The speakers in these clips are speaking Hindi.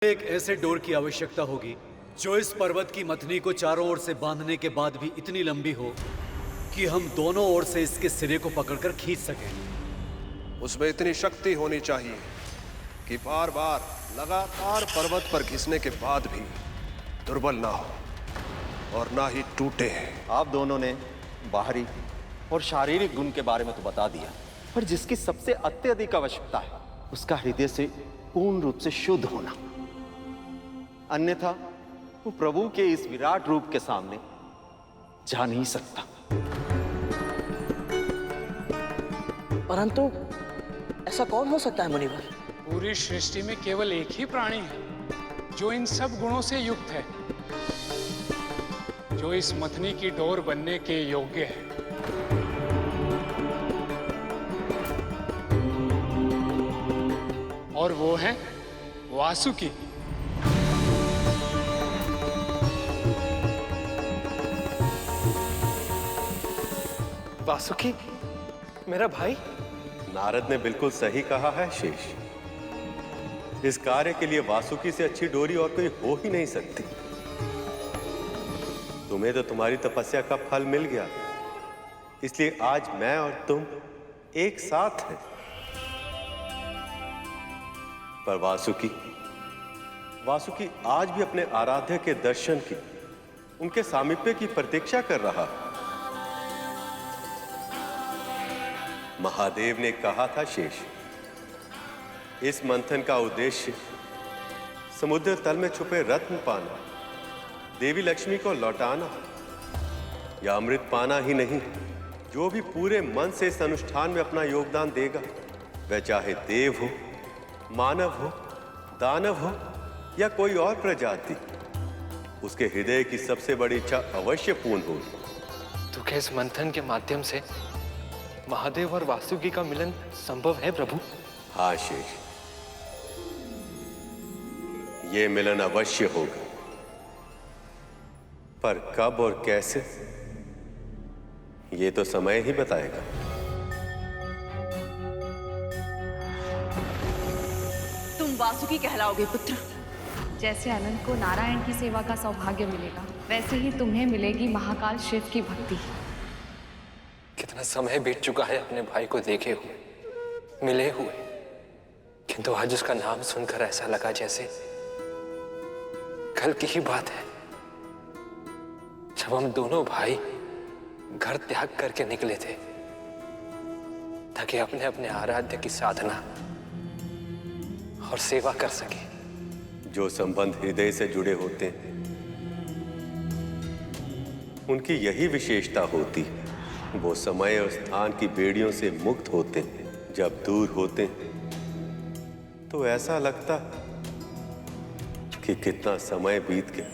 एक ऐसे डोर की आवश्यकता होगी जो इस पर्वत की मथनी को चारों ओर से बांधने के बाद भी इतनी लंबी हो कि हम दोनों ओर से इसके सिरे को पकड़कर खींच सकें। उसमें इतनी शक्ति होनी चाहिए कि बार बार लगातार पर्वत पर घिसने के बाद भी दुर्बल ना हो और ना ही टूटे। आप दोनों ने बाहरी और शारीरिक गुण के बारे में तो बता दिया, पर जिसकी सबसे अत्यधिक आवश्यकता है उसका हृदय से पूर्ण रूप से शुद्ध होना। अन्यथा वो प्रभु के इस विराट रूप के सामने जा नहीं सकता। परंतु ऐसा कौन हो सकता है मुनिवर? पूरी सृष्टि में केवल एक ही प्राणी है जो इन सब गुणों से युक्त है, जो इस मथनी की डोर बनने के योग्य है। और वो है वासुकी। वासुकी, मेरा भाई? नारद ने बिल्कुल सही कहा है शेष। इस कार्य के लिए वासुकी से अच्छी डोरी और कोई हो ही नहीं सकती। तुम्हें तो तुम्हारी तपस्या का फल मिल गया, इसलिए आज मैं और तुम एक साथ हैं। पर वासुकी आज भी अपने आराध्य के दर्शन की, उनके सामीप्य की प्रतीक्षा कर रहा है। महादेव ने कहा था शेष, इस मंथन का उद्देश्य समुद्र तल में छुपे रत्न पाना, देवी लक्ष्मी को लौटाना या अमृत पाना ही नहीं, जो भी पूरे मन से इस अनुष्ठान में अपना योगदान देगा, वह चाहे देव हो, मानव हो, दानव हो या कोई और प्रजाति, उसके हृदय की सबसे बड़ी इच्छा अवश्य पूर्ण होगी। तो क्या इस मंथन के माध्यम से महादेव और वासुकी का मिलन संभव है प्रभु? हाँ शेष, ये मिलन अवश्य होगा, पर कब और कैसे ये तो समय ही बताएगा। तुम वासुकी कहलाओगे पुत्र। जैसे अनंत को नारायण की सेवा का सौभाग्य मिलेगा, वैसे ही तुम्हें मिलेगी महाकाल शिव की भक्ति। कितना समय बीत चुका है अपने भाई को देखे हुए, मिले हुए, किंतु आज उसका नाम सुनकर ऐसा लगा जैसे कल की ही बात है, जब हम दोनों भाई घर त्याग करके निकले थे ताकि अपने अपने आराध्य की साधना और सेवा कर सके। जो संबंध हृदय से जुड़े होते हैं उनकी यही विशेषता होती है, वो समय और स्थान की बेड़ियों से मुक्त होते हैं। जब दूर होते हैं तो ऐसा लगता कि कितना समय बीत गया,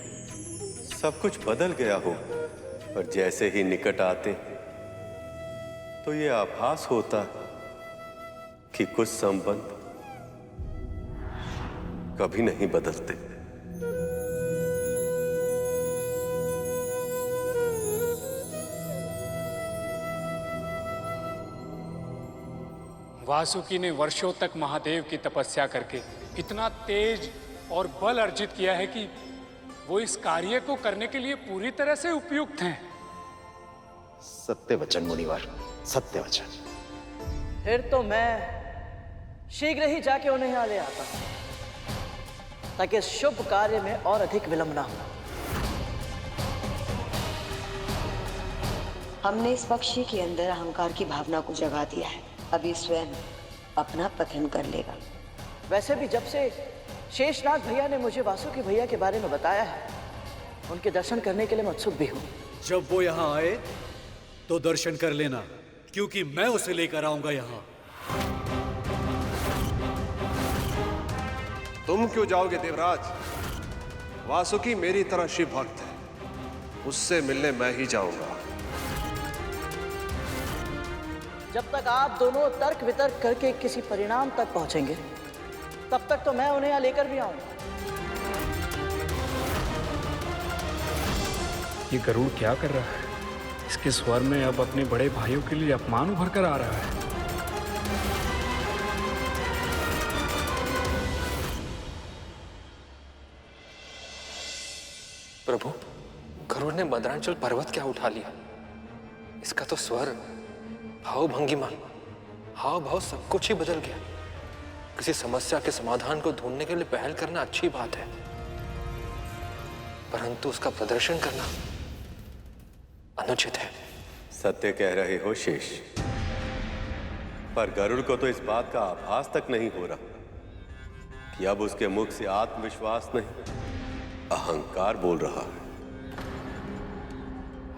सब कुछ बदल गया हो, और जैसे ही निकट आते तो ये आभास होता कि कुछ संबंध कभी नहीं बदलते। वासुकी ने वर्षों तक महादेव की तपस्या करके इतना तेज और बल अर्जित किया है कि वो इस कार्य को करने के लिए पूरी तरह से उपयुक्त हैं। सत्य वचन मुनिवर, सत्य वचन। फिर तो मैं शीघ्र ही जाके उन्हें यहाँ ले आता हूँ ताकि इस शुभ कार्य में और अधिक विलंब ना हो। हमने इस पक्षी के अंदर अहंकार की भावना को जगा दिया है, अभी स्वयं अपना पतन कर लेगा। वैसे भी जब से शेषनाग भैया ने मुझे वासुकी भैया के बारे में बताया है, उनके दर्शन करने के लिए मैं उत्सुक भी हूँ। जब वो यहाँ आए तो दर्शन कर लेना, क्योंकि मैं उसे लेकर आऊंगा यहाँ। तुम क्यों जाओगे देवराज? वासुकी मेरी तरह शिव भक्त है, उससे मिलने मैं ही जाऊंगा। जब तक आप दोनों तर्क वितर्क करके किसी परिणाम तक पहुंचेंगे, तब तक तो मैं उन्हें यहाँ लेकर भी आऊंगा। ये गरुड़ क्या कर रहा है? इसके स्वर में अब अपने बड़े भाइयों के लिए अपमान उभर कर आ रहा है। प्रभु, गरुड़ ने मदरांचल पर्वत क्या उठा लिया? इसका तो स्वर, भाव भंगिमा, हाव भाव सब कुछ ही बदल गया। किसी समस्या के समाधान को ढूंढने के लिए पहल करना अच्छी बात है, परंतु उसका प्रदर्शन करना अनुचित है। सत्य कह रहे हो शेष, पर गरुड़ को तो इस बात का आभास तक नहीं हो रहा कि अब उसके मुख से आत्मविश्वास नहीं, अहंकार बोल रहा है।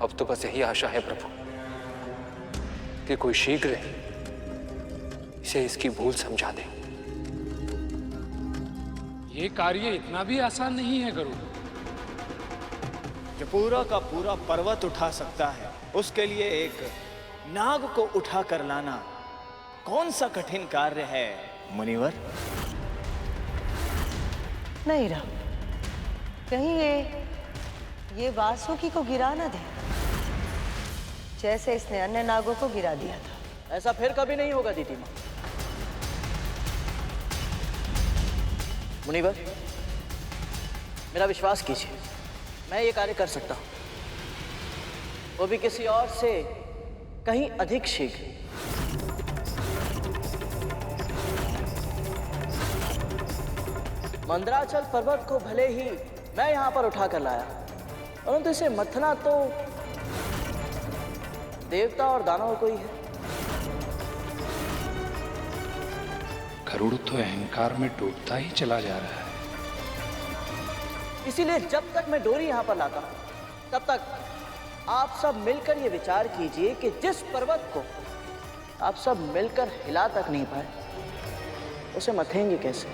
अब तो बस यही आशा है प्रभु कि कोई शीघ्र इसे इसकी भूल समझा दे। ये कार्य इतना भी आसान नहीं है गरुड़। जो पूरा का पूरा पर्वत उठा सकता है, उसके लिए एक नाग को उठा कर लाना कौन सा कठिन कार्य है मुनिवर? नहीं राम, कहीं ये वासुकी को गिरा ना दे, जैसे इसने अन्य नागों को गिरा दिया था। ऐसा फिर कभी नहीं होगा दीदी माँ। मुनिवर, मेरा विश्वास कीजिए, मैं ये कार्य कर सकता हूँ, वो भी किसी और से कहीं अधिक शीघ्र। मंदराचल पर्वत को भले ही मैं यहां पर उठा कर लाया, परंतु इसे मथना तो देवता और दानव को ही है। गरुड़ तो अहंकार में डूबता ही चला जा रहा है। इसीलिए जब तक मैं डोरी यहां पर लाता हूं, तब तक आप सब मिलकर ये विचार कीजिए कि जिस पर्वत को आप सब मिलकर हिला तक नहीं पाए, उसे मथेंगे कैसे?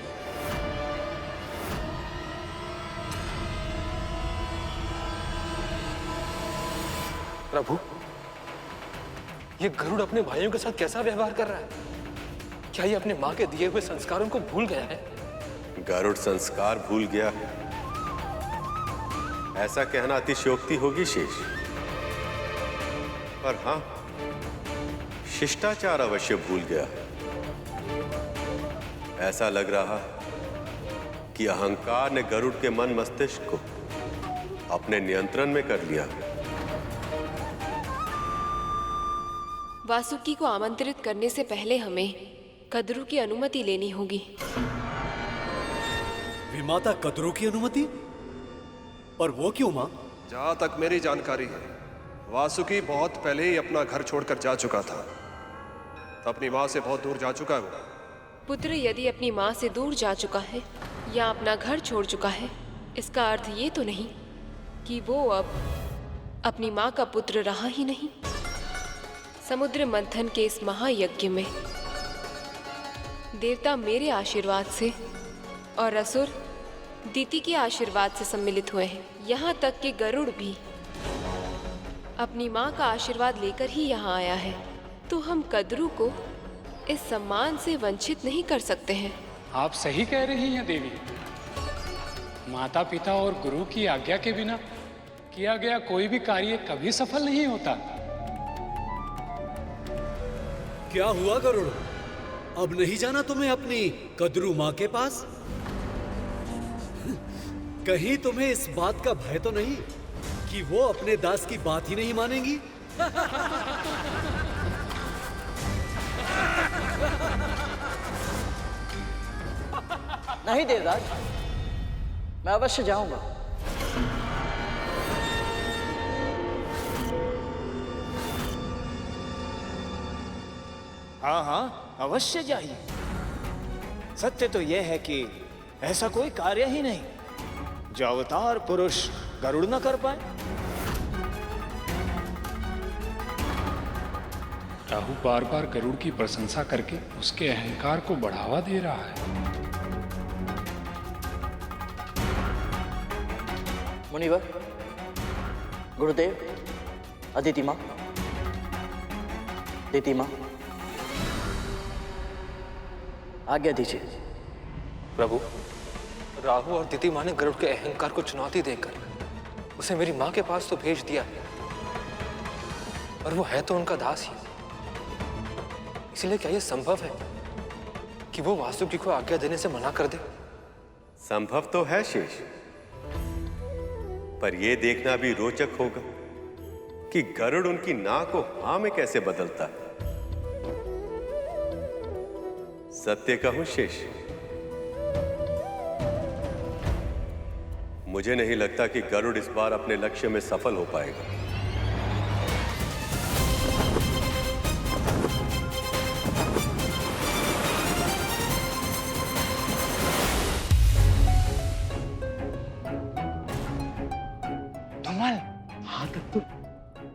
प्रभु, ये गरुड़ अपने भाइयों के साथ कैसा व्यवहार कर रहा है? क्या ये अपने मां के दिए हुए संस्कारों को भूल गया है? गरुड़ संस्कार भूल गया है, ऐसा कहना अतिशयोक्ति होगी शेष, पर हां, शिष्टाचार अवश्य भूल गया है। ऐसा लग रहा है कि अहंकार ने गरुड़ के मन मस्तिष्क को अपने नियंत्रण में कर लिया। वासुकी को आमंत्रित करने से पहले हमें कद्रू की अनुमति लेनी होगी। विमाता कद्रू की अनुमति? पर वो क्यों मां? जहां तक मेरी जानकारी है, वासुकी बहुत पहले ही अपना घर छोड़कर जा चुका था। तो अपनी मां से बहुत दूर जा चुका है वो। पुत्र यदि अपनी माँ से दूर जा चुका है या अपना घर छोड़ चुका है, इसका अर्थ ये तो नहीं कि वो अब अपनी माँ का पुत्र रहा ही नहीं। समुद्र मंथन के इस महायज्ञ में देवता मेरे आशीर्वाद से और असुर दीति के आशीर्वाद से सम्मिलित हुए हैं। यहाँ तक कि गरुड़ भी अपनी माँ का आशीर्वाद लेकर ही यहाँ आया है, तो हम कद्रू को इस सम्मान से वंचित नहीं कर सकते हैं। आप सही कह रही हैं देवी। माता पिता और गुरु की आज्ञा के बिना किया गया कोई भी कार्य कभी सफल नहीं होता। क्या हुआ गरुड़? अब नहीं जाना तुम्हें अपनी कद्रू माँ के पास? कहीं तुम्हें इस बात का भय तो नहीं कि वो अपने दास की बात ही नहीं मानेंगी? नहीं देवराज, मैं अवश्य जाऊंगा। हाँ हाँ, अवश्य जाइए। सत्य तो यह है कि ऐसा कोई कार्य ही नहीं जो अवतार पुरुष गरुड़ न कर पाए। राहु बार बार गरुड़ की प्रशंसा करके उसके अहंकार को बढ़ावा दे रहा है। मुनिवर, गुरुदेव, अदिति माँ, दीति माँ, आज्ञा दीजिए। प्रभु, राहु और दीति माँ ने गरुड़ के अहंकार को चुनौती देकर उसे मेरी माँ के पास तो भेज दिया है, पर वो है तो उनका दास ही। इसलिए क्या यह संभव है कि वो वासुकी को आज्ञा देने से मना कर दे? संभव तो है शेष, पर यह देखना भी रोचक होगा कि गरुड़ उनकी ना को हां में कैसे बदलता है। सत्य कहूं शेष, मुझे नहीं लगता कि गरुड़ इस बार अपने लक्ष्य में सफल हो पाएगा। धमाल, हाँ तब तो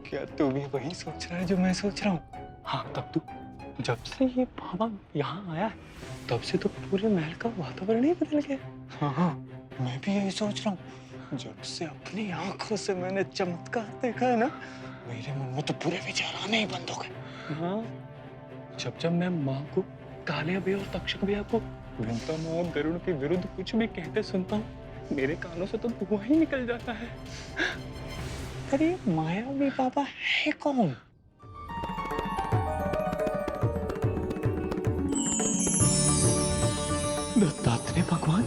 क्या तू भी वही सोच रहा है जो मैं सोच रहा हूँ? हाँ तब तो जब से ये बाबा यहाँ आया है तब से तो पूरे महल का वातावरण ही बदल गया। हाँ हाँ, मैं भी यही सोच रहा हूँ। जब से अपनी आंखों से मैंने चमत्कार देखा है ना, मेरे मन में तो पूरे विचार आने ही बंद हो गए। हाँ, जब मैं माँ को, कालिया भैया और तक्षक भैया को विंता माँ और गरुड़ के विरुद्ध कुछ भी कहते सुनता हूँ, मेरे कानों से तो धुआं ही निकल जाता है। अरे मायावी बाबा है कौन? दत्तात्रेय भगवान,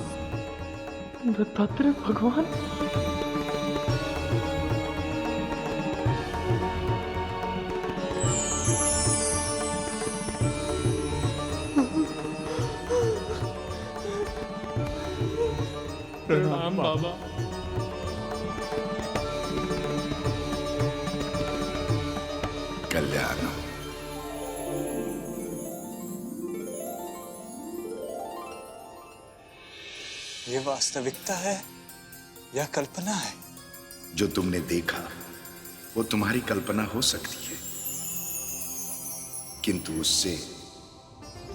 दत्तात्रेय भगवान। प्रणाम बाबा। कल्याण। ये वास्तविकता है या कल्पना है? जो तुमने देखा वो तुम्हारी कल्पना हो सकती है, किंतु उससे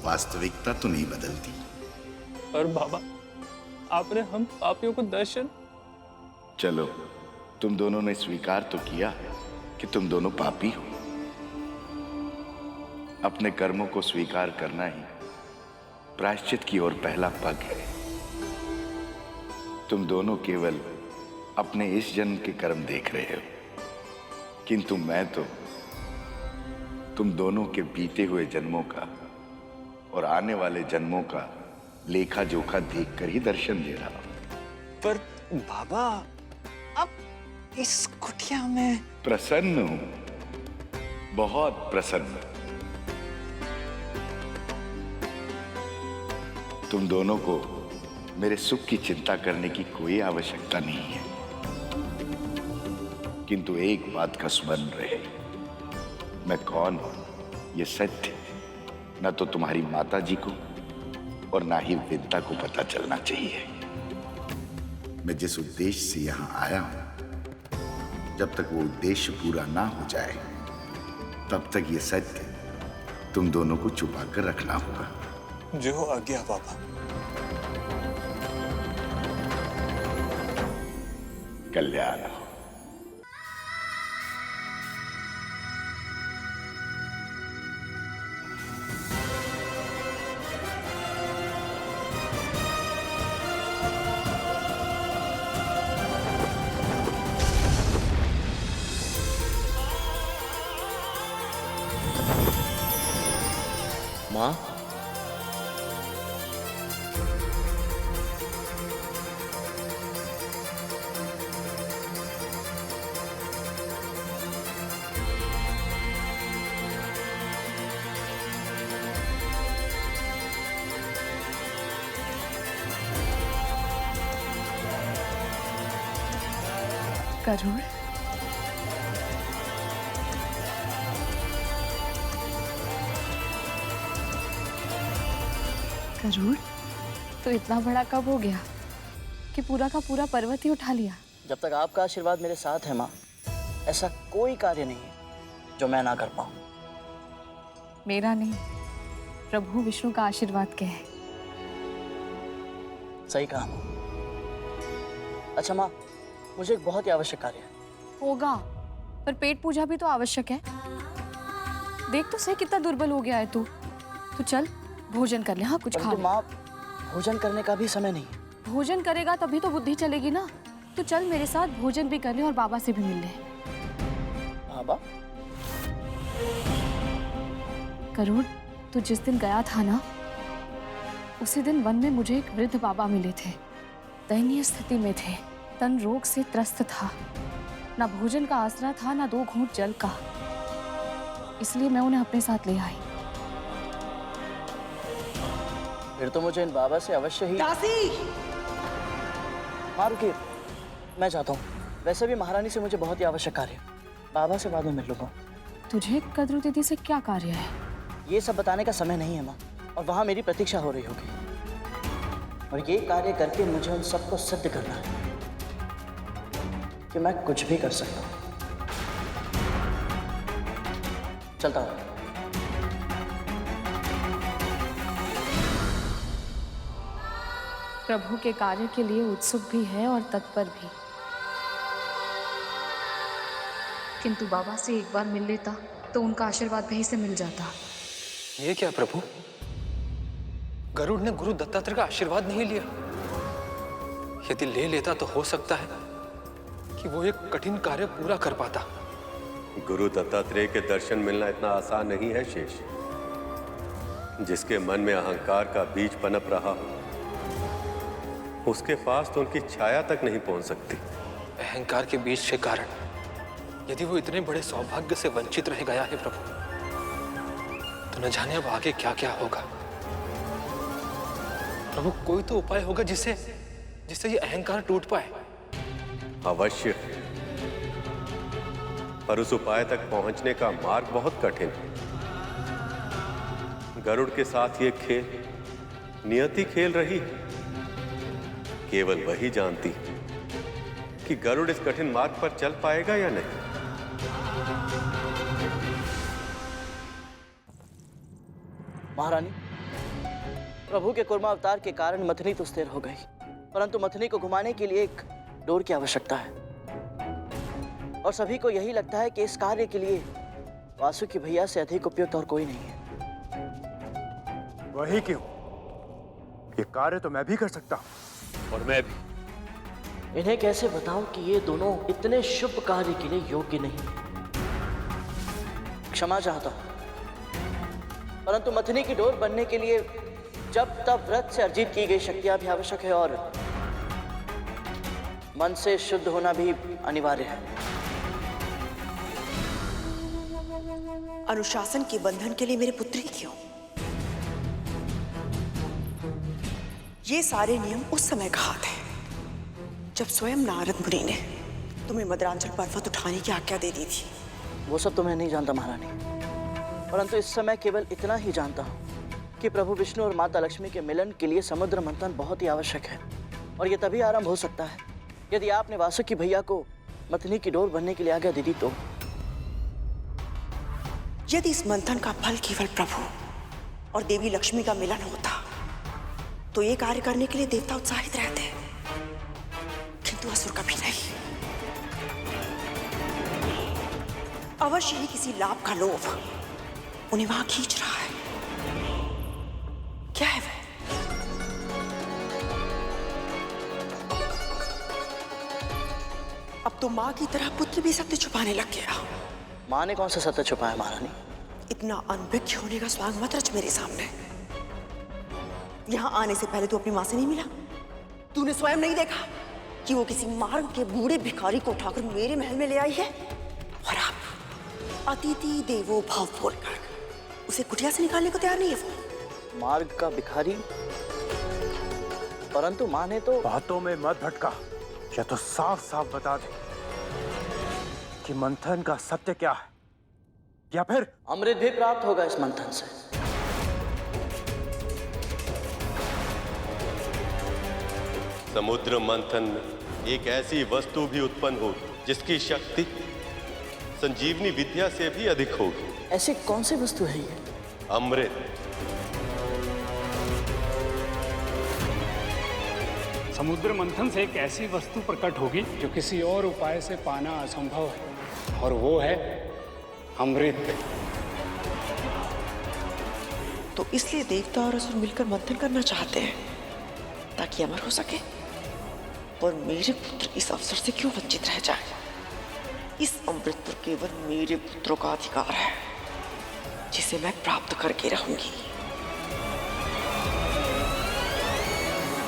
वास्तविकता तो नहीं बदलती। और बाबा, आपने हम पापियों को दर्शन। चलो, तुम दोनों ने स्वीकार तो किया कि तुम दोनों पापी हो। अपने कर्मों को स्वीकार करना ही प्रायश्चित की ओर पहला पग है। तुम दोनों केवल अपने इस जन्म के कर्म देख रहे हो, किंतु मैं तो तुम दोनों के बीते हुए जन्मों का और आने वाले जन्मों का लेखा जोखा देखकर ही दर्शन दे रहा हूं। पर बाबा, अब इस कुटिया में प्रसन्न हूं, बहुत प्रसन्न। तुम दोनों को मेरे सुख की चिंता करने की कोई आवश्यकता नहीं है, किंतु एक बात का स्मरण रहे, मैं कौन हूं ये सत्य न तो तुम्हारी माता जी को और ना ही विंता को पता चलना चाहिए। मैं जिस उद्देश्य से यहां आया हूं, जब तक वो उद्देश्य पूरा ना हो जाए तब तक ये सत्य तुम दोनों को छुपा कर रखना होगा। जो आज्ञा बाबा। कल्याण। माँ, गरुड़, गरुड़, तो इतना बड़ा कब हो गया कि पूरा का पूरा पर्वत ही उठा लिया? जब तक आपका आशीर्वाद मेरे साथ है माँ, ऐसा कोई कार्य नहीं है जो मैं ना कर पाऊं। मेरा नहीं, प्रभु विष्णु का आशीर्वाद के है। सही कहा माँ। अच्छा माँ, मुझे एक बहुत ही आवश्यक कार्य है। होगा, पर पेट पूजा भी तो आवश्यक है। देख तो सही कितना दुर्बल हो गया है तू। तो चल भोजन कर ले। हाँ, कुछ खा ले। माँ, भोजन करने का भी समय नहीं है। भोजन करेगा तभी तो बुद्धि चलेगी ना। तो चल मेरे साथ भोजन भी कर ले और बाबा से भी मिल ले। बाबा? गरुड़, तू जिस दिन गया था ना, उसी दिन वन में मुझे एक वृद्ध बाबा मिले थे। दयनीय स्थिति में थे। तन रोग से त्रस्त था, ना भोजन का आसरा था, ना 2 घूंट जल का। इसलिए मैं उन्हें अपने साथ ले आई। फिर तो मुझे इन बाबा से अवश्य ही। दासी! हाँ रुकिए, मैं चाहता हूँ। वैसे भी महारानी से मुझे बहुत ही आवश्यक कार्य है। बाबा से बाद में मिल लूंगा। तुझे कद्रू दीदी से क्या कार्य है? ये सब बताने का समय नहीं है माँ, और वहाँ मेरी प्रतीक्षा हो रही होगी। और ये कार्य करके मुझे उन सबको सिद्ध करना है कि मैं कुछ भी कर सकता हूँ। चलता हूँ। प्रभु के कार्य के लिए उत्सुक भी है और तत्पर भी। किंतु बाबा से एक बार मिल लेता तो उनका आशीर्वाद भी से मिल जाता। ये क्या प्रभु? गरुड़ ने गुरु दत्तात्रेय का आशीर्वाद नहीं लिया। यदि ले लेता तो हो सकता है कि वो एक कठिन कार्य पूरा कर पाता। गुरु दत्तात्रेय के दर्शन मिलना इतना आसान नहीं है शेष। जिसके मन में अहंकार का बीज पनप रहा हो, उसके पास तो उनकी छाया तक नहीं पहुंच सकती। अहंकार के बीज के कारण यदि वो इतने बड़े सौभाग्य से वंचित रह गया है प्रभु, तो न जाने अब आगे क्या क्या होगा। प्रभु, कोई तो उपाय होगा जिससे ये अहंकार टूट पाए। अवश्य, पर उस उपाय तक पहुंचने का मार्ग बहुत कठिन है। गरुड़ के साथ ये खेल नियति खेल रही है। केवल वही जानती कि गरुड़ इस कठिन मार्ग पर चल पाएगा या नहीं। महारानी, प्रभु के कुर्मा अवतार के कारण मथनी तो स्थिर हो गई, परंतु मथनी को घुमाने के लिए एक डोर की आवश्यकता है। और सभी को यही लगता है कि इस कार्य के लिए वासुकी भैया से अधिक उपयुक्त और कोई नहीं है। वही क्यों? ये कार्य तो मैं भी कर सकता हूं। और मैं भी। इन्हें कैसे बताऊं कि ये दोनों इतने शुभ कार्य के लिए योग्य नहीं। क्षमा चाहता हूं, परंतु मथनी की डोर बनने के लिए जब तब व्रत से अर्जित की गई शक्तियां भी आवश्यक है और मन से शुद्ध होना भी अनिवार्य है। अनुशासन के बंधन के लिए मेरे पुत्र ही क्यों? ये सारे नियम उस समय का हाथ है जब स्वयं नारद मुनि ने तुम्हें मदरांचल पर्वत उठाने की आज्ञा दे दी थी। वो सब तो मैं नहीं जानता महारानी, परंतु इस समय केवल इतना ही जानता हूँ कि प्रभु विष्णु और माता लक्ष्मी के मिलन के लिए समुद्र मंथन बहुत ही आवश्यक है। और यह तभी आरंभ हो सकता है यदि आपने वासुकी भैया को मथनी की डोर बनने के लिए आज्ञा दे दी तो। यदि इस मंथन का फल केवल प्रभु और देवी लक्ष्मी का मिलन होता तो ये कार्य करने के लिए देवता उत्साहित रहते, किंतु असुर कभी नहीं। अवश्य ही किसी लाभ का लोभ उन्हें वहां खींच रहा है। क्या है वह? अब तो मां की तरह पुत्र भी सत्य छुपाने लग गया। मां ने कौन सा सत्य छुपाया महारानी? इतना अनभिज्ञ होने का स्वांग मत रच मेरे सामने। यहां आने से पहले तू अपनी मां से नहीं मिला? तूने स्वयं नहीं देखा कि वो किसी मार्ग के बूढ़े भिखारी को उठाकर मेरे महल में ले आई है? और आप अतिथि देवो भाव बोलकर उसे कुटिया से निकालने को तैयार नहीं है वो? मार्ग का भिखारी? परंतु मां ने तो। बातों में मत भटका, या तो साफ साफ बता दे कि मंथन का सत्य क्या है, या फिर अमृत भी प्राप्त होगा इस मंथन से। समुद्र मंथन में एक ऐसी वस्तु भी उत्पन्न होगी जिसकी शक्ति संजीवनी विद्या से भी अधिक होगी। ऐसी कौन सी वस्तु है ये? अमृत। समुद्र मंथन से एक ऐसी वस्तु प्रकट होगी जो किसी और उपाय से पाना असंभव है, और वो है अमृत। तो इसलिए देवता और असुर मिलकर मंथन करना चाहते हैं ताकि अमर हो सके, और मेरे पुत्र इस अवसर से क्यों वंचित रह जाए? इस अमृत पर केवल मेरे पुत्रों का अधिकार है जिसे मैं प्राप्त करके रहूंगी।